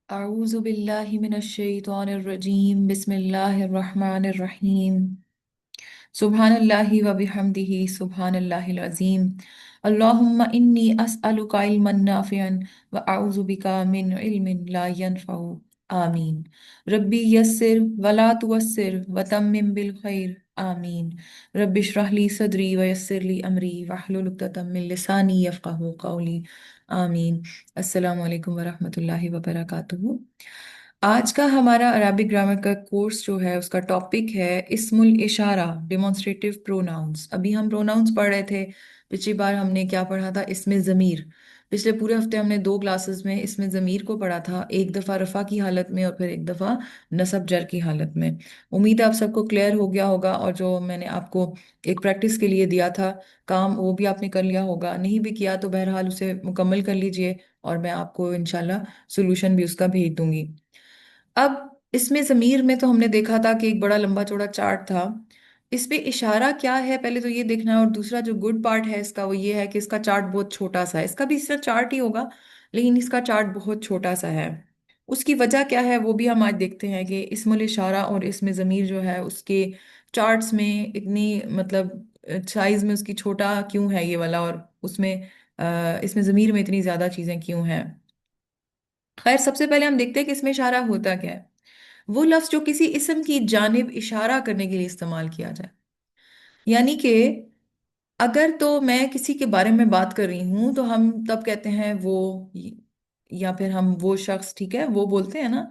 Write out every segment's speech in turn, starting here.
أعوذ بالله من الشيطان الرجيم بسم الله الرحمن الرحيم سبحان الله وبحمده سبحان الله العظيم اللهم إني أسألك علما نافعا وأعوذ بك من علم لا ينفع آمين ربي يسر ولا توسر وتمم بالخير آمين ربي اشرح لي صدري ويسر لي أمري واحلل عقدة من لساني يفقهوا قولي آمین السلام علیکم ورحمۃ اللہ وبرکاتہ۔ آج کا ہمارا عربک گرامر کا کورس جو ہے اس کا ٹاپک ہے اسم الاشارہ ڈیمونسٹریٹو پروناؤنس۔ ابھی ہم پروناؤنس پڑھ رہے تھے، پچھلی بار ہم نے کیا پڑھا تھا؟ اسم ضمیر۔ پچھلے پورے ہفتے ہم نے دو کلاسز میں اسم ضمیر کو پڑھا تھا، ایک دفعہ رفع کی حالت میں اور پھر ایک دفعہ نصب جر کی حالت میں۔ امید ہے آپ سب کو کلیئر ہو گیا ہوگا، اور جو میں نے آپ کو ایک پریکٹس کے لیے دیا تھا کام وہ بھی آپ نے کر لیا ہوگا، نہیں بھی کیا تو بہرحال اسے مکمل کر لیجئے اور میں آپ کو انشاءاللہ سولوشن بھی اس کا بھیج دوں گی۔ اب اس میں ضمیر میں تو ہم نے دیکھا تھا کہ ایک بڑا لمبا چوڑا چارٹ تھا، اس پہ اشارہ کیا ہے پہلے تو یہ دیکھنا ہے، اور دوسرا جو گڈ پارٹ ہے اس کا وہ یہ ہے کہ اس کا چارٹ بہت چھوٹا سا ہے۔ اس کا بھی اس طرح چارٹ ہی ہوگا لیکن اس کا چارٹ بہت چھوٹا سا ہے۔ اس کی وجہ کیا ہے وہ بھی ہم آج دیکھتے ہیں کہ اسم الاشارہ اور اسم ضمیر جو ہے اس کے چارٹس میں اتنی مطلب سائز میں اس کی چھوٹا کیوں ہے یہ والا، اور اس میں اسم ضمیر میں اتنی زیادہ چیزیں کیوں ہیں۔ خیر سب سے پہلے ہم دیکھتے ہیں کہ اس میں اشارہ ہوتا کیا ہے۔ وہ لفظ جو کسی اسم کی جانب اشارہ کرنے کے لیے استعمال کیا جائے، یعنی کہ اگر تو میں کسی کے بارے میں بات کر رہی ہوں تو ہم تب کہتے ہیں وہ، یا پھر ہم وہ شخص، ٹھیک ہے وہ بولتے ہیں نا۔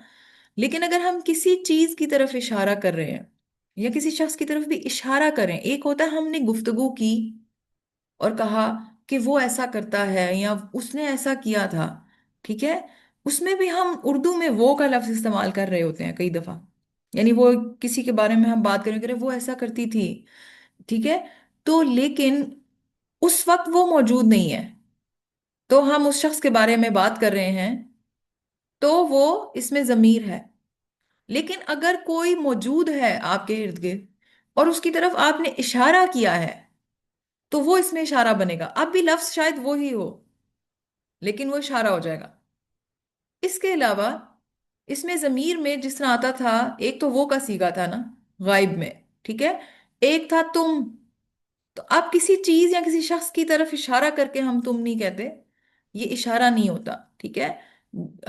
لیکن اگر ہم کسی چیز کی طرف اشارہ کر رہے ہیں یا کسی شخص کی طرف بھی اشارہ کریں، ایک ہوتا ہے ہم نے گفتگو کی اور کہا کہ وہ ایسا کرتا ہے یا اس نے ایسا کیا تھا، ٹھیک ہے، اس میں بھی ہم اردو میں وہ کا لفظ استعمال کر رہے ہوتے ہیں کئی دفعہ، یعنی وہ کسی کے بارے میں ہم بات کریں کہ وہ ایسا کرتی تھی، ٹھیک ہے، تو لیکن اس وقت وہ موجود نہیں ہے تو ہم اس شخص کے بارے میں بات کر رہے ہیں تو وہ اس میں ضمیر ہے۔ لیکن اگر کوئی موجود ہے آپ کے ارد گرد اور اس کی طرف آپ نے اشارہ کیا ہے تو وہ اس میں اشارہ بنے گا، اب بھی لفظ شاید وہی ہو لیکن وہ اشارہ ہو جائے گا۔ اس کے علاوہ اس میں ضمیر میں جس طرح آتا تھا، ایک تو وہ کا صیغہ تھا نا غائب میں، ٹھیک ہے، ایک تھا تم، تو اب کسی چیز یا کسی شخص کی طرف اشارہ کر کے ہم تم نہیں کہتے، یہ اشارہ نہیں ہوتا، ٹھیک ہے۔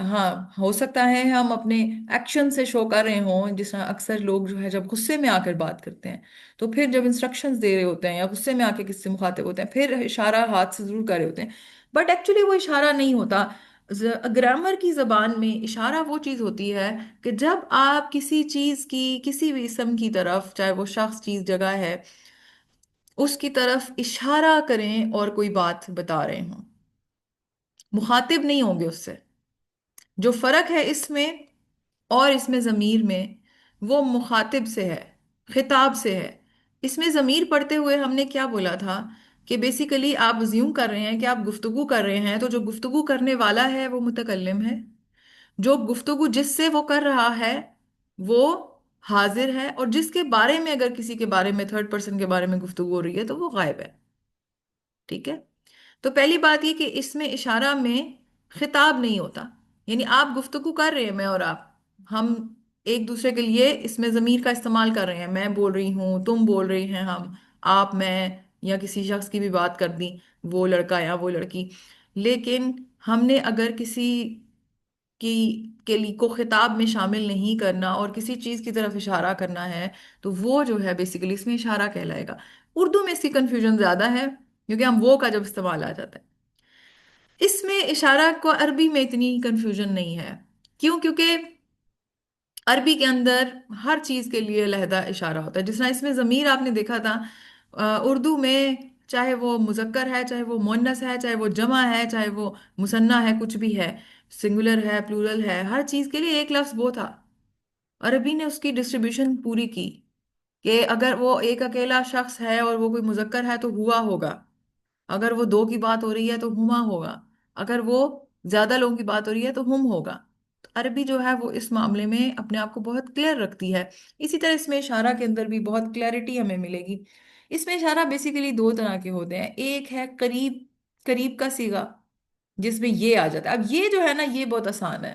ہاں ہو سکتا ہے ہم اپنے ایکشن سے شو کر رہے ہوں، جس طرح اکثر لوگ جو ہے جب غصے میں آ کر بات کرتے ہیں تو پھر جب انسٹرکشنز دے رہے ہوتے ہیں یا غصے میں آ کے کس سے مخاطب ہوتے ہیں پھر اشارہ ہاتھ سے ضرور کر رہے ہوتے ہیں، بٹ ایکچولی وہ اشارہ نہیں ہوتا۔ گرامر کی زبان میں اشارہ وہ چیز ہوتی ہے کہ جب آپ کسی چیز کی، کسی بھی اسم کی طرف، چاہے وہ شخص چیز جگہ ہے، اس کی طرف اشارہ کریں اور کوئی بات بتا رہے ہوں، مخاطب نہیں ہوں گے اس سے۔ جو فرق ہے اس میں اور اس میں ضمیر میں، وہ مخاطب سے ہے، خطاب سے ہے۔ اس میں ضمیر پڑھتے ہوئے ہم نے کیا بولا تھا کہ بیسیکلی آپ زیوم کر رہے ہیں کہ آپ گفتگو کر رہے ہیں، تو جو گفتگو کرنے والا ہے وہ متکلم ہے، جو گفتگو جس سے وہ کر رہا ہے وہ حاضر ہے، اور جس کے بارے میں اگر کسی کے بارے میں تھرڈ پرسن کے بارے میں گفتگو ہو رہی ہے تو وہ غائب ہے، ٹھیک ہے۔ تو پہلی بات یہ کہ اس میں اشارہ میں خطاب نہیں ہوتا، یعنی آپ گفتگو کر رہے ہیں، میں اور آپ، ہم ایک دوسرے کے لیے اس میں ضمیر کا استعمال کر رہے ہیں، میں بول رہی ہوں، تم بول رہی ہیں، ہم، آپ، میں، یا کسی شخص کی بھی بات کر دی، وہ لڑکا یا وہ لڑکی، لیکن ہم نے اگر کسی کی کے لیے کو خطاب میں شامل نہیں کرنا اور کسی چیز کی طرف اشارہ کرنا ہے تو وہ جو ہے بیسیکلی اس میں اشارہ کہلائے گا۔ اردو میں اس کی کنفیوژن زیادہ ہے کیونکہ ہم وہ کا جب استعمال آ جاتا ہے، اس میں اشارہ کو عربی میں اتنی کنفیوژن نہیں ہے۔ کیوں؟ کیونکہ عربی کے اندر ہر چیز کے لیے علیحدہ اشارہ ہوتا ہے، جس طرح اس میں ضمیر آپ نے دیکھا تھا، اردو میں چاہے وہ مذکر ہے، چاہے وہ مؤنث ہے، چاہے وہ جمع ہے، چاہے وہ مثنیٰ ہے، کچھ بھی ہے، سنگولر ہے، پلورل ہے، ہر چیز کے لیے ایک لفظ وہ تھا۔ عربی نے اس کی ڈسٹریبیوشن پوری کی کہ اگر وہ ایک اکیلا شخص ہے اور وہ کوئی مذکر ہے تو ہوا ہوگا، اگر وہ دو کی بات ہو رہی ہے تو ہما ہوگا، اگر وہ زیادہ لوگوں کی بات ہو رہی ہے تو ہم ہوگا۔ تو عربی جو ہے وہ اس معاملے میں اپنے آپ کو بہت کلیئر رکھتی ہے۔ اسی طرح اس میں اشارہ کے اندر بھی بہت کلیئرٹی ہمیں ملے گی۔ اس میں اشارہ بیسیکلی دو طرح کے ہوتے ہیں، ایک ہے قریب، قریب کا صیغہ جس میں یہ آ جاتا ہے۔ اب یہ جو ہے نا یہ بہت آسان ہے،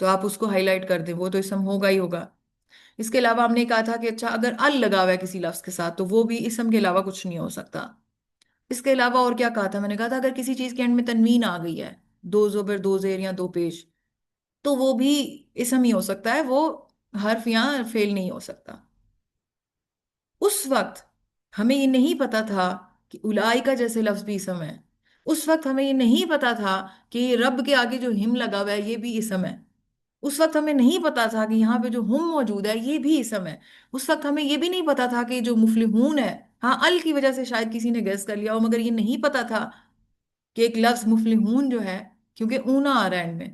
تو آپ اس کو ہائی لائٹ کر دیں، وہ تو اسم ہوگا ہی ہوگا۔ اس کے علاوہ ہم نے کہا تھا کہ اچھا اگر ال لگا ہوا ہے کسی لفظ کے ساتھ تو وہ بھی اسم کے علاوہ کچھ نہیں ہو سکتا۔ اس کے علاوہ اور کیا کہا تھا، میں نے کہا تھا اگر کسی چیز کے اینڈ میں تنوین آ گئی ہے، دو زبر دو زیر یا دو پیش، تو وہ بھی اسم ہی ہو سکتا ہے، وہ حرف یا فعل نہیں ہو سکتا۔ اس وقت ہمیں یہ نہیں پتا تھا کہ اولائکا جیسے لفظ بھی اسم ہے، اس وقت ہمیں یہ نہیں پتا تھا کہ رب کے آگے جو ہم لگا ہوا ہے یہ بھی اسم ہے، اس وقت ہمیں نہیں پتا تھا کہ یہاں پہ جو ہم موجود ہے یہ بھی اسم ہے، اس وقت ہمیں یہ بھی نہیں پتا تھا کہ جو مفلحون ہے، ہاں ال کی وجہ سے شاید کسی نے گیس کر لیا ہو، مگر یہ نہیں پتا تھا کہ ایک لفظ مفلحون جو ہے، کیونکہ اونا آ رہا ہے اینڈ میں،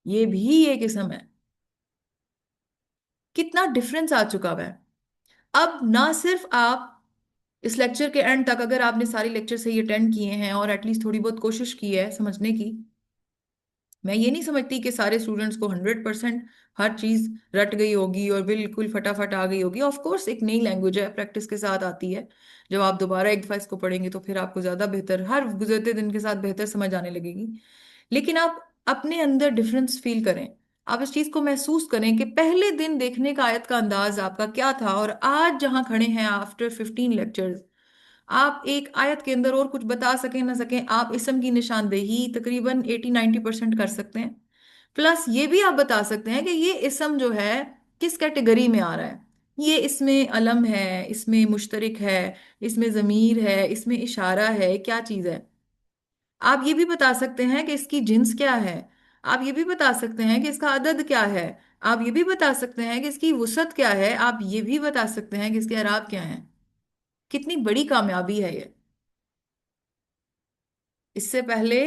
یہ بھی ایک اسم ہے۔ کتنا ڈفرنس آ چکا ہوا ہے۔ اب نہ صرف آپ اس لیکچر کے اینڈ تک اگر آپ نے سارے لیکچر سے یہ اٹینڈ کیے ہیں اور ایٹ لیسٹ تھوڑی بہت کوشش کی ہے سمجھنے کی، میں یہ نہیں سمجھتی کہ سارے اسٹوڈنٹس کو 100% ہر چیز رٹ گئی ہوگی اور بالکل فٹافٹ آ گئی ہوگی، آف کورس ایک نئی لینگویج ہے، پریکٹس کے ساتھ آتی ہے، جب آپ دوبارہ ایک دفعہ اس کو پڑھیں گے تو پھر آپ کو زیادہ بہتر، ہر گزرتے دن کے ساتھ بہتر سمجھ آنے لگے گی۔ لیکن آپ اپنے اندر ڈفرنس فیل کریں، آپ اس چیز کو محسوس کریں کہ پہلے دن دیکھنے کا آیت کا انداز آپ کا کیا تھا، اور آج جہاں کھڑے ہیں آفٹر 15 لیکچرز، آپ ایک آیت کے اندر اور کچھ بتا سکیں نہ سکیں، آپ اسم کی نشاندہی تقریباً 80-90% کر سکتے ہیں، پلس یہ بھی آپ بتا سکتے ہیں کہ یہ اسم جو ہے کس کیٹیگری میں آ رہا ہے، یہ اس میں علم ہے، اس میں مشترک ہے، اس میں ضمیر ہے، اس میں اشارہ ہے، کیا چیز ہے۔ آپ یہ بھی بتا سکتے ہیں کہ اس کی جنس کیا ہے، آپ یہ بھی بتا سکتے ہیں کہ اس کا عدد کیا ہے، آپ یہ بھی بتا سکتے ہیں کہ اس کی وسعت کیا ہے، آپ یہ بھی بتا سکتے ہیں کہ اس کے اعراب کیا ہیں۔ کتنی بڑی کامیابی ہے یہ۔ اس سے پہلے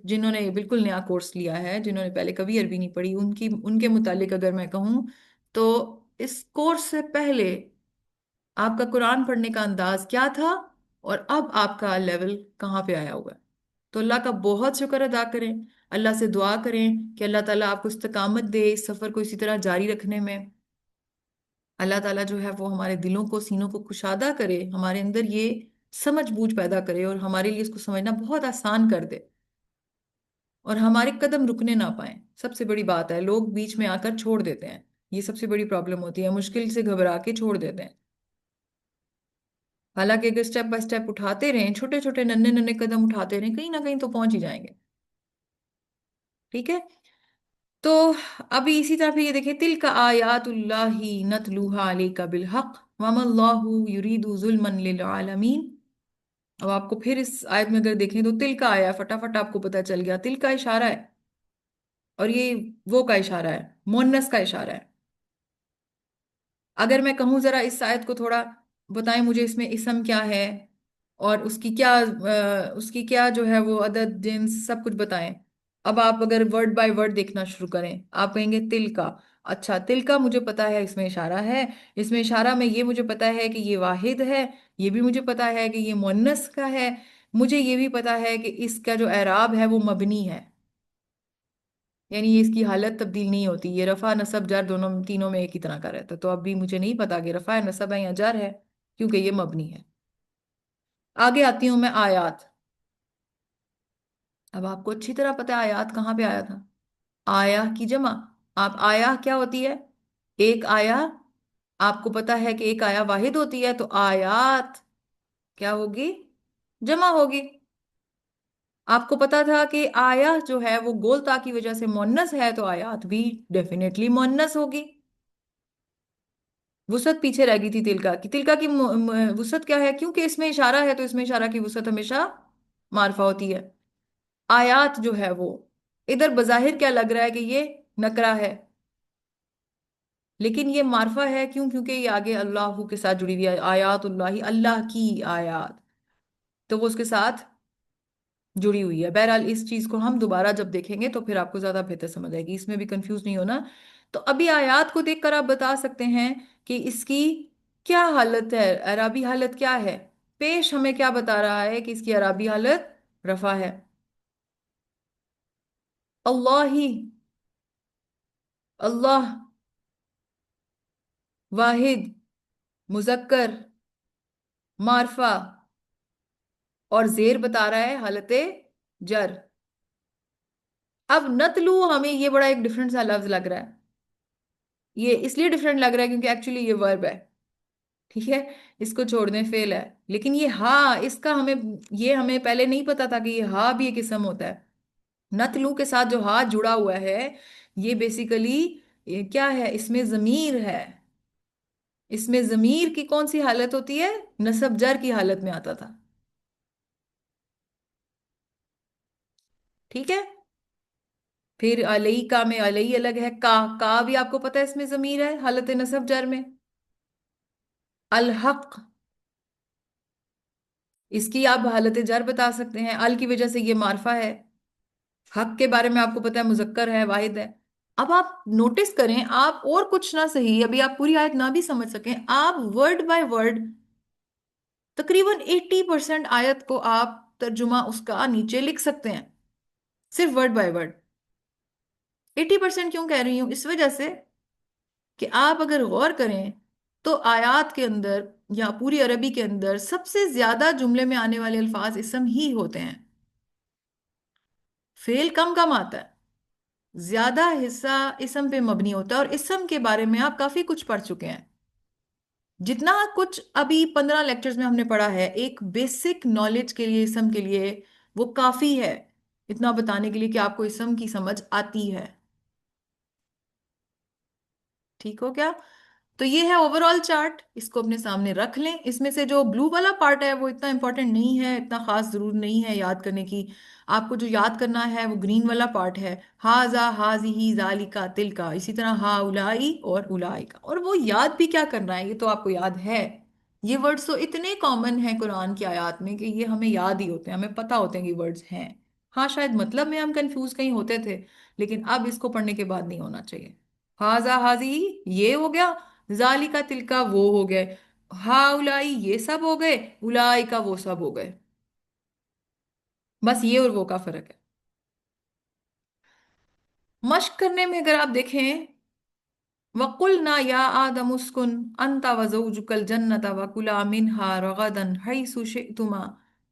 جنہوں نے بالکل نیا کورس لیا ہے، جنہوں نے پہلے کبھی عربی نہیں پڑھی، ان کے متعلق اگر میں کہوں تو اس کورس سے پہلے آپ کا قرآن پڑھنے کا انداز کیا تھا اور اب آپ کا لیول کہاں پہ آیا ہوا ہے۔ تو اللہ کا بہت شکر ادا کریں، اللہ سے دعا کریں کہ اللہ تعالیٰ آپ کو استقامت دے اس سفر کو اسی طرح جاری رکھنے میں۔ اللہ تعالیٰ جو ہے وہ ہمارے دلوں کو، سینوں کو کشادہ کرے، ہمارے اندر یہ سمجھ بوجھ پیدا کرے اور ہمارے لیے اس کو سمجھنا بہت آسان کر دے، اور ہمارے قدم رکنے نہ پائیں۔ سب سے بڑی بات ہے لوگ بیچ میں آ کر چھوڑ دیتے ہیں، یہ سب سے بڑی پرابلم ہوتی ہے، مشکل سے گھبرا کے چھوڑ دیتے ہیں۔ حالانکہ اگر سٹیپ بائی سٹیپ اٹھاتے رہیں، چھوٹے چھوٹے ننے ننے قدم اٹھاتے رہیں، کہیں نہ کہیں تو پہنچ ہی جائیں گے۔ ٹھیک ہے، تو ابھی اسی طرح پہ یہ دیکھیں، تلک آیات اللہ نتلوہا علیک بالحق وما اللہ یرید ظلما للعالمین۔ اب آپ کو پھر اس آیت میں اگر دیکھیں تو تل کا آیا، فٹافٹ آپ کو پتا چل گیا تل کا اشارہ ہے، اور یہ وہ کا اشارہ ہے، مونس کا اشارہ ہے۔ اگر میں کہوں ذرا اس آیت کو تھوڑا بتائیں مجھے، اس میں اسم کیا ہے اور اس کی کیا جو ہے وہ عدد جنس سب کچھ بتائیں۔ اب آپ اگر ورڈ بائی ورڈ دیکھنا شروع کریں، آپ کہیں گے تل کا، اچھا تل کا مجھے پتا ہے اس میں اشارہ ہے، اس میں اشارہ میں یہ مجھے پتا ہے کہ یہ واحد ہے، یہ بھی مجھے پتا ہے کہ یہ مؤنث کا ہے، مجھے یہ بھی پتا ہے کہ اس کا جو اعراب ہے وہ مبنی ہے، یعنی یہ اس کی حالت تبدیل نہیں ہوتی، یہ رفع نصب جر دونوں تینوں میں ایک ہی طرح کا رہتا ہے۔ تو اب بھی مجھے نہیں پتا کہ رفع نصب ہے یا جر ہے، کیونکہ یہ مبنی ہے۔ آگے آتی ہوں میں آیات۔ اب آپ کو اچھی طرح پتا ہے آیات کہاں پہ آیا تھا، آیا کی جمع۔ آپ آیا کیا ہوتی ہے، ایک آیا، آپ کو پتا ہے کہ ایک آیا واحد ہوتی ہے، تو آیات کیا ہوگی، جمع ہوگی۔ آپ کو پتا تھا کہ آیا جو ہے وہ گول تا کی وجہ سے مونس ہے، تو آیات بھی ڈیفینیٹلی مونس ہوگی۔ وسعت پیچھے رہ گئی تھی تلکا کی، تلکا کی وسعت کیا ہے، کیونکہ اس میں اشارہ ہے تو اس میں اشارہ کی وسعت ہمیشہ معرفہ ہوتی ہے۔ آیات جو ہے وہ ادھر بظاہر کیا لگ رہا ہے کہ یہ نکرہ ہے، لیکن یہ معرفہ ہے، کیوں، کیونکہ یہ آگے اللہ کے ساتھ جڑی ہوئی ہے، آیات اللہ، اللہ کی آیات، تو وہ اس کے ساتھ جڑی ہوئی ہے۔ بہرحال اس چیز کو ہم دوبارہ جب دیکھیں گے تو پھر آپ کو زیادہ بہتر سمجھ آئے گی، اس میں بھی کنفیوز نہیں ہونا۔ تو ابھی آیات کو دیکھ کر آپ بتا سکتے ہیں کہ اس کی کیا حالت ہے، اعرابی حالت کیا ہے۔ پیش ہمیں کیا بتا رہا ہے کہ اس کی اعرابی حالت رفع ہے۔ اللہ ہی، اللہ، واحد، مذکر، معرفہ، اور زیر بتا رہا ہے حالت جر۔ اب نتلو ہمیں یہ بڑا ایک ڈفرنٹ سا لفظ لگ رہا ہے. یہ اس لیے ڈفرنٹ لگ رہا ہے کیونکہ ایکچولی یہ ورب ہے. ٹھیک ہے. اس کو چھوڑ دیں فعل ہے. لیکن یہ ہا اس کا ہمیں یہ ہمیں پہلے نہیں پتا تھا کہ یہ ہا بھی ایک اسم ہوتا ہے. نتلو کے ساتھ جو ہا جڑا ہوا ہے یہ بیسیکلی کیا ہے؟ اس میں ضمیر ہے. اس میں ضمیر کی کون سی حالت ہوتی ہے؟ نصب جر کی حالت میں آتا تھا. ٹھیک ہے. پھر علیہ کا میں علیہ الگ ہے. کا بھی آپ کو پتا ہے اس میں ضمیر ہے حالت نصب جر میں. الحق اس کی آپ حالت جر بتا سکتے ہیں. ال کی وجہ سے یہ معرفہ ہے. حق کے بارے میں آپ کو پتا ہے مذکر ہے واحد ہے. اب آپ نوٹس کریں آپ اور کچھ نہ صحیح ابھی آپ پوری آیت نہ بھی سمجھ سکیں آپ ورڈ بائی ورڈ تقریباً 80% آیت کو آپ ترجمہ اس کا نیچے لکھ سکتے ہیں صرف ورڈ بائی ورڈ. 80% کیوں کہہ رہی ہوں؟ اس وجہ سے کہ آپ اگر غور کریں تو آیات کے اندر یا پوری عربی کے اندر سب سے زیادہ جملے میں آنے والے الفاظ اسم ہی ہوتے ہیں. فعل کم کم آتا ہے. زیادہ حصہ اسم پہ مبنی ہوتا ہے اور اسم کے بارے میں آپ کافی کچھ پڑھ چکے ہیں. جتنا کچھ ابھی 15 لیکچرز میں ہم نے پڑھا ہے ایک بیسک نالج کے لیے اسم کے لیے وہ کافی ہے اتنا بتانے کے لیے کہ آپ کو اسم کی سمجھ آتی ہے. ٹھیک ہو کیا؟ تو یہ ہے اوور آل چارٹ. اس کو اپنے سامنے رکھ لیں. اس میں سے جو بلو والا پارٹ ہے وہ اتنا امپورٹنٹ نہیں ہے اتنا خاص ضرور نہیں ہے یاد کرنے کی. آپ کو جو یاد کرنا ہے وہ گرین والا پارٹ ہے. ہاذا ہاذی ذالکا تلکا اسی طرح ہا اولائی اور اولائکا. اور وہ یاد بھی کیا کرنا ہے یہ تو آپ کو یاد ہے. یہ ورڈز تو اتنے کامن ہیں قرآن کی آیات میں کہ یہ ہمیں یاد ہی ہوتے ہیں ہمیں پتا ہوتے ہیں کہ ورڈز ہیں. ہاں شاید مطلب میں ہم کنفیوز کہیں ہوتے تھے لیکن اب اس کو پڑھنے کے بعد نہیں ہونا چاہیے. ہاذا ہاذی یہ ہو گیا. ذالکا تلکا وہ ہو گئے. ہا اولائی یہ سب ہو گئے. اولائکا وہ سب ہو گئے. بس یہ اور وہ کا فرق ہے. مشق کرنے میں اگر آپ دیکھیں وَقُلْنَا يَا آدَمُ اسْكُنْ أَنْتَ وَزَوْجُكَ الْجَنَّةَ وَكُلَا مِنْهَا رَغَدًا حَيْثُ شِئْتُمَا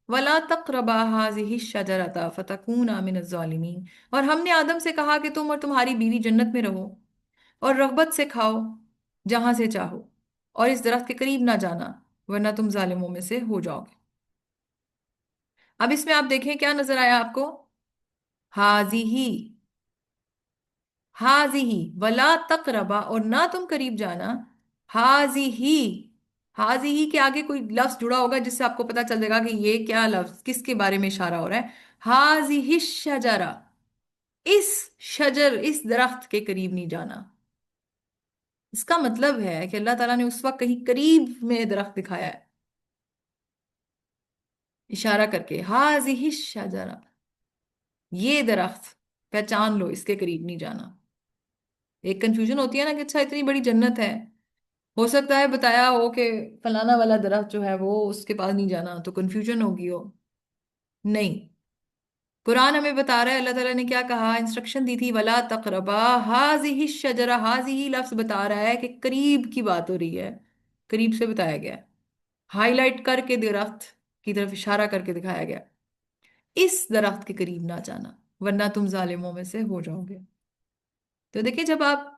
وَلَا تَقْرَبَا هَٰذِهِ الشَّجَرَةَ فَتَكُونَا مِنَ الظَّالِمِينَ. اور ہم نے آدم سے کہا کہ تم اور تمہاری بیوی جنت میں رہو اور رغبت سے کھاؤ جہاں سے چاہو اور اس درخت کے قریب نہ جانا ورنہ تم ظالموں میں سے ہو جاؤ گے. اب اس میں آپ دیکھیں کیا نظر آیا آپ کو؟ ہاذِہِ ہاذِہِ ولا تقربا اور نہ تم قریب جانا. ہاذِہِ ہاذِہِ کے آگے کوئی لفظ جڑا ہوگا جس سے آپ کو پتا چل جائے گا کہ یہ کیا لفظ کس کے بارے میں اشارہ ہو رہا ہے. ہاذِہِ الشجرہ اس شجر اس درخت کے قریب نہیں جانا. اس کا مطلب ہے کہ اللہ تعالیٰ نے اس وقت کہیں قریب میں درخت دکھایا ہے اشارہ کر کے. ہاذِہِ الشجرہ یہ درخت پہچان لو اس کے قریب نہیں جانا. ایک کنفیوژن ہوتی ہے نا کہ اچھا اتنی بڑی جنت ہے ہو سکتا ہے بتایا ہو کہ فلانا والا درخت جو ہے وہ اس کے پاس نہیں جانا تو کنفیوژن ہوگی ہو. نہیں. قرآن ہمیں بتا رہا ہے اللہ تعالیٰ نے کیا کہا انسٹرکشن دی تھی ولا تقربا ہاذِہِ الشجرہ. ہاذِہِ لفظ بتا رہا ہے کہ قریب کی بات ہو رہی ہے قریب سے بتایا گیا ہے. ہائی لائٹ کر کے درخت کی طرف اشارہ کر کے دکھایا گیا اس درخت کے قریب نہ جانا ورنہ تم ظالموں میں سے ہو جاؤ گے. تو دیکھیں جب آپ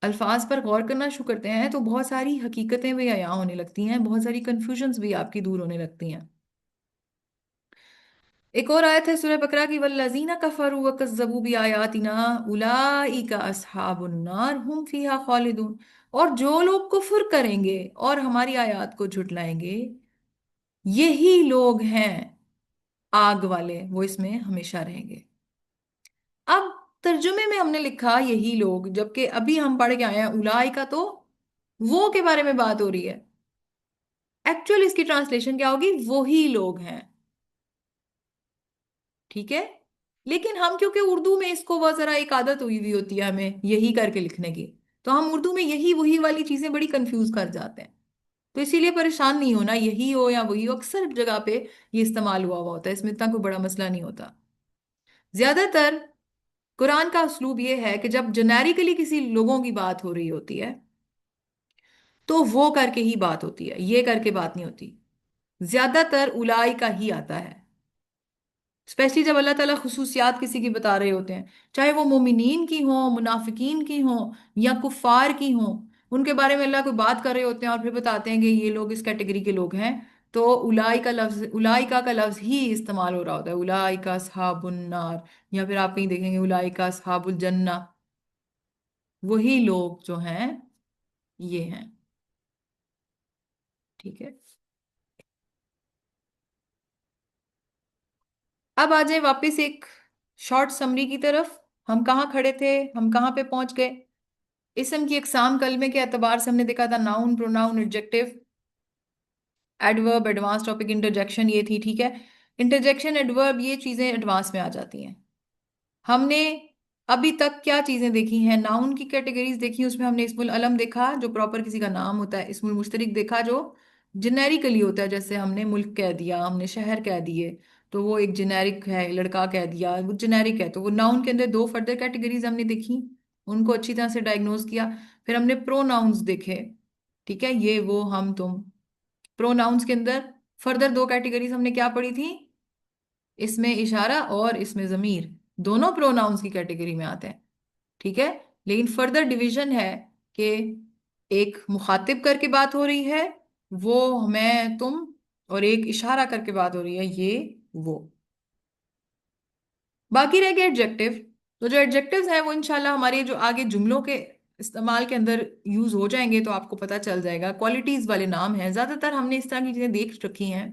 الفاظ پر غور کرنا شروع کرتے ہیں تو بہت ساری حقیقتیں بھی عیاں ہونے لگتی ہیں بہت ساری کنفیوژنز بھی آپ کی دور ہونے لگتی ہیں. ایک اور آیت ہے سورہ بقرہ کی والذین کفروا وکذبوا بآیاتنا اولئک اصحاب النار هم فیہا خالدون. اور جو لوگ کفر کریں گے اور ہماری آیات کو جھٹلائیں گے یہی لوگ ہیں آگ والے وہ اس میں ہمیشہ رہیں گے. اب ترجمے میں ہم نے لکھا یہی لوگ جبکہ ابھی ہم پڑھ کے آئے ہیں اولائی کا تو وہ کے بارے میں بات ہو رہی ہے. ایکچوئل اس کی ٹرانسلیشن کیا ہوگی وہی لوگ ہیں. ٹھیک ہے. لیکن ہم کیونکہ اردو میں اس کو بہت ذرا ایک عادت ہوئی ہوتی ہے ہمیں یہی کر کے لکھنے کی تو ہم اردو میں یہی وہی والی چیزیں بڑی کنفیوز کر جاتے ہیں. تو اسی لیے پریشان نہیں ہونا یہی ہو یا وہی ہو اکثر جگہ پہ یہ استعمال ہوا ہوتا ہے اس میں اتنا کوئی بڑا مسئلہ نہیں ہوتا. زیادہ تر قرآن کا اسلوب یہ ہے کہ جب جنیریکلی کسی لوگوں کی بات ہو رہی ہوتی ہے تو وہ کر کے ہی بات ہوتی ہے یہ کر کے بات نہیں ہوتی. زیادہ تر اولائی کا ہی آتا ہے. اسپیشلی جب اللہ تعالیٰ خصوصیات کسی کی بتا رہے ہوتے ہیں، چاہے وہ مومنین کی ہوں، منافقین کی ہوں، یا کفار کی ہوں، ان کے بارے میں اللہ کوئی بات کر رہے ہوتے ہیں اور پھر بتاتے ہیں کہ یہ لوگ اس کیٹیگری کے لوگ ہیں، تو اولائکا کا لفظ ہی استعمال ہو رہا ہوتا ہے، اولائکا اصحاب النار، یا پھر آپ کہیں دیکھیں گے اولائکا اصحاب الجنہ، وہی لوگ جو ہیں یہ ہیں. ٹھیک ہے. اب آ جائیں واپس ایک شارٹ سمری کی طرف. ہم کہاں کھڑے تھے، ہم کہاں پہ پہنچ گئے؟ اسم کی اقسام کلمے کے اعتبار سے ہم نے دیکھا تھا noun, pronoun, adjective, adverb, advance topic, interjection یہ تھی. ٹھیک ہے. انٹرجیکشن، ایڈورب، یہ چیزیں ایڈوانس میں آ جاتی ہیں. ہم نے ابھی تک کیا چیزیں دیکھی ہیں؟ ناؤن کی کیٹیگریز دیکھی، اس میں ہم نے اسم العلم دیکھا جو پراپر کسی کا نام ہوتا ہے، اسم المشترک دیکھا جو جنیریکلی ہوتا ہے، جیسے ہم نے ملک کہہ دیا، ہم نے شہر کہہ دیے، تو وہ ایک جنیرک ہے، لڑکا کہہ دیا وہ جنیرک ہے. تو وہ ناؤن کے اندر دو فردر کیٹیگریز ہم نے دیکھی، ان کو اچھی طرح سے ڈائگنوز کیا. پھر ہم نے پرو ناؤنز دیکھے. ٹھیک ہے، یہ وہ ہم تم. پرو ناؤنز کے اندر فردر دو کیٹیگریز ہم نے کیا پڑھی تھی؟ اس میں اشارہ اور اس میں ضمیر، دونوں پروناؤنس کی کیٹیگری میں آتے ہیں. ٹھیک ہے. لیکن فردر ڈویژن ہے کہ ایک مخاطب کر کے بات ہو رہی ہے، وہ میں تم، اور ایک اشارہ کر کے بات ہو رہی ہے، یہ وہ. باقی رہ گئے ایڈجیکٹو. تو جو ایڈجیکٹوز ہیں وہ انشاءاللہ ہمارے جو آگے جملوں کے استعمال کے اندر یوز ہو جائیں گے تو آپ کو پتا چل جائے گا. کوالٹیز والے نام ہیں، زیادہ تر ہم نے اس طرح کی چیزیں دیکھ رکھی ہیں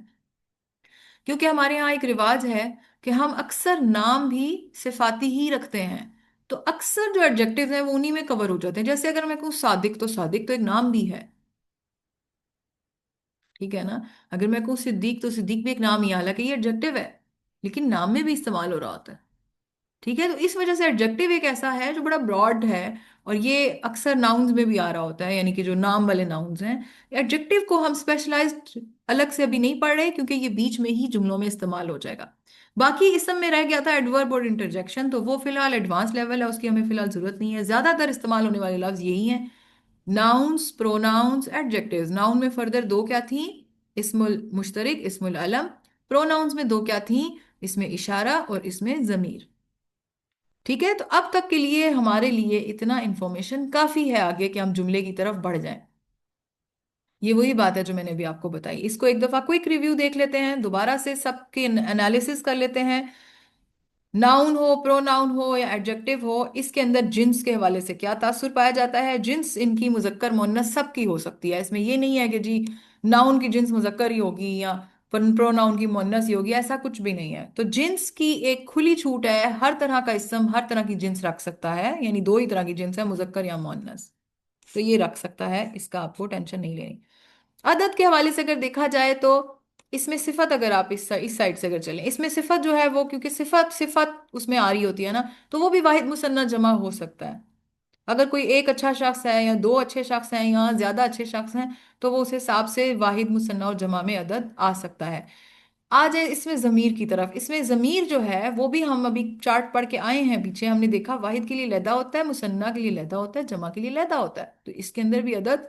کیونکہ ہمارے ہاں ایک رواج ہے کہ ہم اکثر نام بھی صفاتی ہی رکھتے ہیں. تو اکثر جو ایڈجیکٹیو ہیں وہ انہی میں کور ہو جاتے ہیں. جیسے اگر میں کہوں صادق، تو صادق تو ایک نام بھی ہے. ٹھیک ہے نا. اگر میں کہوں صدیق، تو صدیق بھی ایک نام ہی ہے، حالانکہ یہ ایڈجیکٹیو ہے لیکن نام میں بھی استعمال ہو رہا ہوتا ہے. ٹھیک ہے. تو اس وجہ سے ایڈجیکٹیو ایک ایسا ہے جو بڑا براڈ ہے، اور یہ اکثر ناؤنز میں بھی آ رہا ہوتا ہے، یعنی کہ جو نام والے ناؤنز ہیں. ایڈجیکٹیو کو ہم اسپیشلائزڈ الگ سے ابھی نہیں پڑھ رہے کیونکہ یہ بیچ میں ہی جملوں میں استعمال ہو جائے گا. باقی اسم میں رہ گیا تھا ایڈورب اور انٹرجیکشن، تو وہ فی الحال ایڈوانس لیول ہے، اس کی ہمیں فی الحال ضرورت نہیں ہے. زیادہ تر استعمال ہونے والے لفظ یہی ہیں: ناؤنس، پروناؤنس، ایڈجیکٹیوز. ناؤن میں فردر دو کیا تھیں؟ اسم المشترک، اسم العلم. پروناؤنس میں دو کیا تھیں؟ اس میں اشارہ اور اس میں ضمیر. ٹھیک ہے. تو اب تک کے لیے ہمارے لیے اتنا انفارمیشن کافی ہے آگے کہ ہم جملے کی طرف بڑھ جائیں. یہ وہی بات ہے جو میں نے بھی آپ کو بتائی. اس کو ایک دفعہ کوئک ریویو دیکھ لیتے ہیں، دوبارہ سے سب کے انالیسس کر لیتے ہیں. ناؤن ہو، پرو ناؤن ہو یا ایڈجیکٹیو ہو، اس کے اندر جنس کے حوالے سے کیا تاثر پایا جاتا ہے؟ جنس ان کی مذکر مؤنث سب کی ہو سکتی ہے. اس میں یہ نہیں ہے کہ جی ناؤن کی جنس مذکر ہی ہوگی یا پرو ناؤن کی مؤنث ہی ہوگی، ایسا کچھ بھی نہیں ہے. تو جنس کی ایک کھلی چھوٹ ہے، ہر طرح کا اسم ہر طرح کی جنس رکھ سکتا ہے، یعنی دو ہی طرح کی جنس ہے، مذکر یا مؤنث. تو یہ رکھ سکتا ہے، اس کا آپ کو ٹینشن نہیں لینی. عدد کے حوالے سے اگر دیکھا جائے تو اس میں صفت، اگر آپ اس سائڈ سے اگر چلیں، اس میں صفت جو ہے وہ کیونکہ صفت اس میں آ رہی ہوتی ہے نا، تو وہ بھی واحد مثنیٰ جمع ہو سکتا ہے. اگر کوئی ایک اچھا شخص ہے یا دو اچھے شخص ہیں یا زیادہ اچھے شخص ہیں تو وہ اس حساب سے واحد مثنیٰ اور جمع میں عدد آ سکتا ہے. آ جائے اس میں ضمیر کی طرف. اس میں ضمیر جو ہے وہ بھی ہم ابھی چارٹ پڑھ کے آئے ہیں پیچھے، ہم نے دیکھا واحد کے لیے علیحدہ ہوتا ہے، مثنیٰ کے لیے علیحدہ ہوتا ہے، جمع کے لیے علیحدہ ہوتا ہے. تو اس کے اندر بھی عدد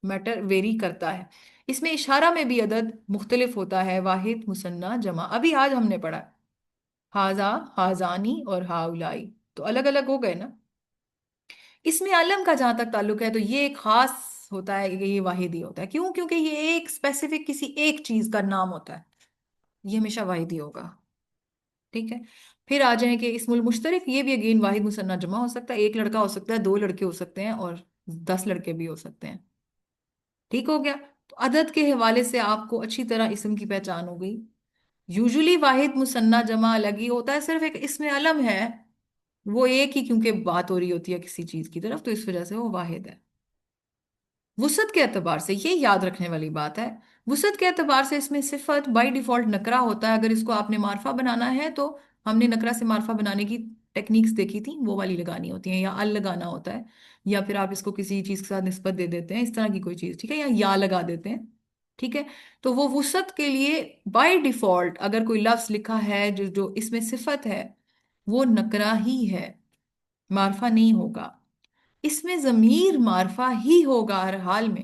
میٹر ویری کرتا ہے. اس میں اشارہ میں بھی عدد مختلف ہوتا ہے، واحد، مثنیٰ، جمع. ابھی آج ہم نے پڑھا ہاذا، ہاذانی اور ہاؤلائی، تو الگ الگ ہو گئے نا. اس میں علم کا جہاں تک تعلق ہے تو یہ ایک خاص ہوتا ہے کہ یہ واحد ہی ہوتا ہے. کیوں؟ کیونکہ یہ ایک اسپیسیفک کسی ایک چیز کا نام ہوتا ہے، یہ ہمیشہ واحد ہی ہوگا. ٹھیک ہے. پھر آ جائیں کہ اسم المشترک، یہ بھی اگین واحد مثنیٰ جمع ہو سکتا ہے. ایک لڑکا ہو سکتا ہے، دو لڑکے ہو سکتے ہیں، اور 10 لڑکے بھی ہو سکتے ہیں. ٹھیک ہو گیا. تو عدد کے حوالے سے آپ کو اچھی طرح اسم کی پہچان ہو گئی. یوزولی واحد مثنیٰ جمع الگ ہی ہوتا ہے، صرف ایک اسم علم ہے وہ ایک ہی، کیونکہ بات ہو رہی ہوتی ہے کسی چیز کی طرف، تو اس وجہ سے وہ واحد ہے. وسعت کے اعتبار سے یہ یاد رکھنے والی بات ہے، وسعت کے اعتبار سے اس میں صفت بائی ڈیفالٹ نکرہ ہوتا ہے. اگر اس کو آپ نے معرفہ بنانا ہے تو ہم نے نکرہ سے معرفہ بنانے کی ٹیکنیکس دیکھی تھی، وہ والی لگانی ہوتی ہیں، یا ال لگانا ہوتا ہے، یا پھر آپ اس کو کسی چیز کے ساتھ نسبت دے دیتے ہیں، اس طرح کی کوئی چیز. ٹھیک ہے. یا لگا دیتے ہیں. ٹھیک ہے. تو وہ وسعت کے لیے بائی ڈیفالٹ اگر کوئی لفظ لکھا ہے جو اس میں صفت ہے، وہ نکرہ ہی ہے، معرفہ نہیں ہوگا. اس میں ضمیر معرفہ ہی ہوگا ہر حال میں،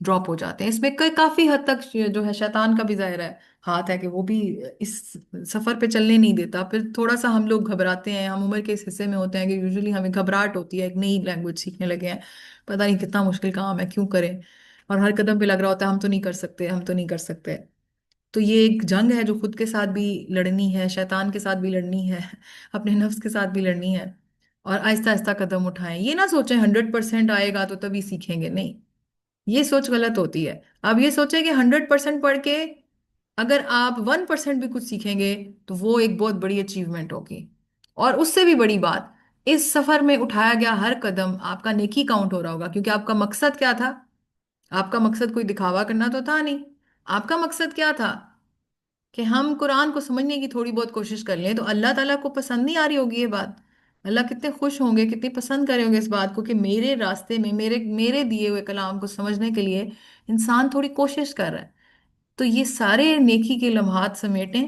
ڈراپ ہو جاتے ہیں. اس میں کافی حد تک یہ جو ہے شیطان کا بھی ظاہر ہے ہاتھ ہے کہ وہ بھی اس سفر پہ چلنے نہیں دیتا. پھر تھوڑا سا ہم لوگ گھبراتے ہیں. ہم عمر کے اس حصے میں ہوتے ہیں کہ یوزلی ہمیں گھبراہٹ ہوتی ہے. ایک نئی لینگویج سیکھنے لگے ہیں, پتہ نہیں کتنا مشکل کام ہے, کیوں کریں, اور ہر قدم پہ لگ رہا ہوتا ہے ہم تو نہیں کر سکتے, ہم تو نہیں کر سکتے. تو یہ ایک جنگ ہے جو خود کے ساتھ بھی لڑنی ہے, شیطان کے ساتھ بھی لڑنی ہے, اپنے نفس کے ساتھ بھی لڑنی ہے. اور آہستہ آہستہ قدم اٹھائیں. یہ نہ سوچیں 100% آئے گا تو تبھی سیکھیں گے, نہیں, یہ سوچ غلط ہوتی ہے. آپ یہ سوچیں کہ 100% پڑھ کے اگر آپ 1% بھی کچھ سیکھیں گے تو وہ ایک بہت بڑی اچیومنٹ ہوگی. اور اس سے بھی بڑی بات, اس سفر میں اٹھایا گیا ہر قدم آپ کا نیکی کاؤنٹ ہو رہا ہوگا, کیونکہ آپ کا مقصد کیا تھا؟ آپ کا مقصد کوئی دکھاوا کرنا تو تھا نہیں. آپ کا مقصد کیا تھا؟ کہ ہم قرآن کو سمجھنے کی تھوڑی بہت کوشش کر لیں. تو اللہ تعالیٰ کو پسند نہیں آ رہی ہوگی یہ بات؟ اللہ کتنے خوش ہوں گے, کتنی پسند کریں ہوں گے اس بات کو کہ میرے راستے میں میرے میرے دیے ہوئے کلام کو سمجھنے کے لیے انسان تھوڑی کوشش کر رہا ہے. تو یہ سارے نیکی کے لمحات سمیٹیں,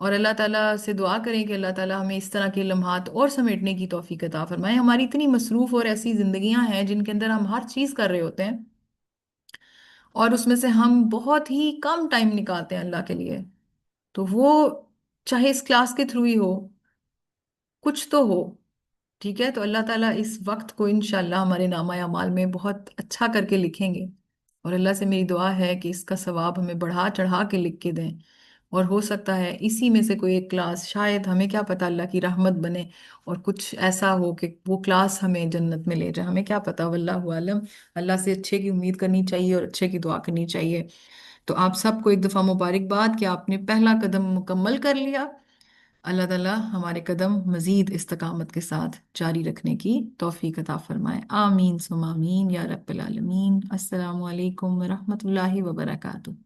اور اللہ تعالیٰ سے دعا کریں کہ اللہ تعالیٰ ہمیں اس طرح کے لمحات اور سمیٹنے کی توفیق عطا فرمائے. ہماری اتنی مصروف اور ایسی زندگیاں ہیں جن کے اندر ہم ہر چیز کر رہے ہوتے ہیں, اور اس میں سے ہم بہت ہی کم ٹائم نکالتے ہیں اللہ کے لیے. تو وہ چاہے اس کلاس کے تھرو ہی ہو, کچھ تو ہو. ٹھیک ہے, تو اللہ تعالیٰ اس وقت کو انشاءاللہ ہمارے نامہ اعمال میں بہت اچھا کر کے لکھیں گے. اور اللہ سے میری دعا ہے کہ اس کا ثواب ہمیں بڑھا چڑھا کے لکھ کے دیں. اور ہو سکتا ہے اسی میں سے کوئی ایک کلاس, شاید, ہمیں کیا پتا, اللہ کی رحمت بنے اور کچھ ایسا ہو کہ وہ کلاس ہمیں جنت میں لے جائے, ہمیں کیا پتا, واللہ عالم. اللہ سے اچھے کی امید کرنی چاہیے اور اچھے کی دعا کرنی چاہیے. تو آپ سب کو ایک دفعہ مبارکباد کہ آپ نے پہلا قدم مکمل کر لیا. اللہ تعالیٰ ہمارے قدم مزید استقامت کے ساتھ جاری رکھنے کی توفیق عطا فرمائے. آمین ثم آمین یا رب العالمین. السلام علیکم ورحمۃ اللہ وبرکاتہ.